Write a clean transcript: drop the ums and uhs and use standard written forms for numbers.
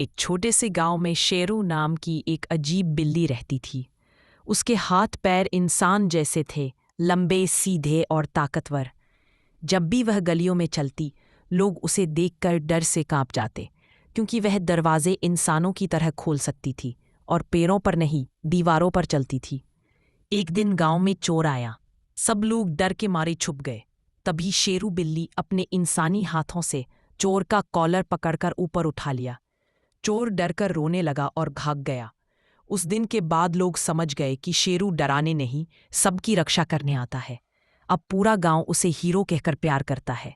एक छोटे से गांव में शेरू नाम की एक अजीब बिल्ली रहती थी। उसके हाथ पैर इंसान जैसे थे, लंबे, सीधे और ताकतवर। जब भी वह गलियों में चलती, लोग उसे देखकर डर से कांप जाते, क्योंकि वह दरवाजे इंसानों की तरह खोल सकती थी और पैरों पर नहीं, दीवारों पर चलती थी। एक दिन गांव में चोर आया। सब लोग डर के मारे छुप गए। तभी शेरू बिल्ली अपने इंसानी हाथों से चोर का कॉलर पकड़कर ऊपर उठा लिया। चोर डरकर रोने लगा और भाग गया। उस दिन के बाद लोग समझ गए कि शेरू डराने नहीं, सबकी रक्षा करने आता है। अब पूरा गांव उसे हीरो कहकर प्यार करता है।